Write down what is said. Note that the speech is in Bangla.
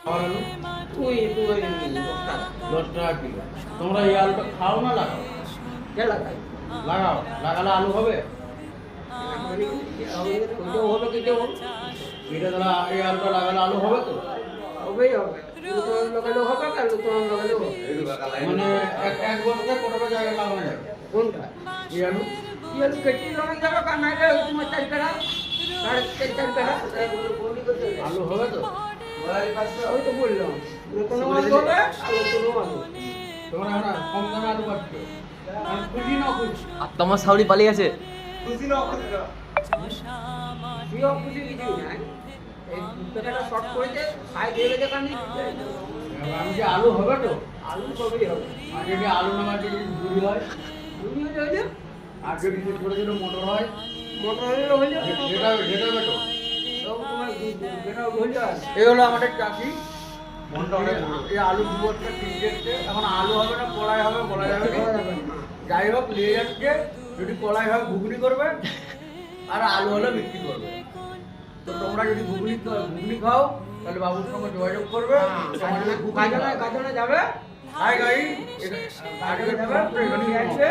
খাওয়ার আলু তুই 10 টাকা কিলো। তোমরা এই আলুটা খাও না লাগাও? কে লাগাই লাগাও, লাগালে আলু হবে। ওইটাও হবে কেটেও এটা তাহলে এই আলুটা লাগালে আলু হবে তো? হবেই হবে লুতন লাগালেও হবে আর লুতন লাগালেও হবে মানে এক বছরে কতটা জায়গা লাগানো যাবে কোনটা এই আলু? ইয়ার কেটে লাগান যাবে কার না এটা তোমার চার কাটা সাড়ে চার কাটা আলু হবে তো? ওই তো বললাম লুতন আলু হবে আর লুতনও আলু তোমরা এখন কম দামে আলু পাচ্ছো, আর খুশি না খুশি? আর তোমার সাউরি পালিয়ে গেছে। প্রিয় খুশি কিছু নাই এই টাকাটা শর্ট করে দে খাই দিয়ে গেছে কারণ আমি যে আলু হবে তো? আলু সবই হবে আর যদি আলু নামার যদি ঝুড়ি হয়, তুমি হয়ে আর যদি ছোটো ছোটো মোটর হয়, মোটর হলে যেটা যেটা হবে তো? সব তোমার যেটা হলে এই হলো আমাদের চাষি। এই আলু দু বছর কিনতে এসছে, এখন আলু হবে না কলাই হবে বলা যাবে না। যাই হোক নিয়ে যাচ্ছে, যদি কলাই হয় ঘুগনি করবে আর আলু হলে বিক্রি করবে। তো তোমরা যদি ঘুগনি খাও তাহলে বাবুর সঙ্গে যোগাযোগ করবে। তোমার যদি ঘুগনি খাও। কাজনে যাবে হাই গাড়ি কাজনে যাবে নিয়ে আসবে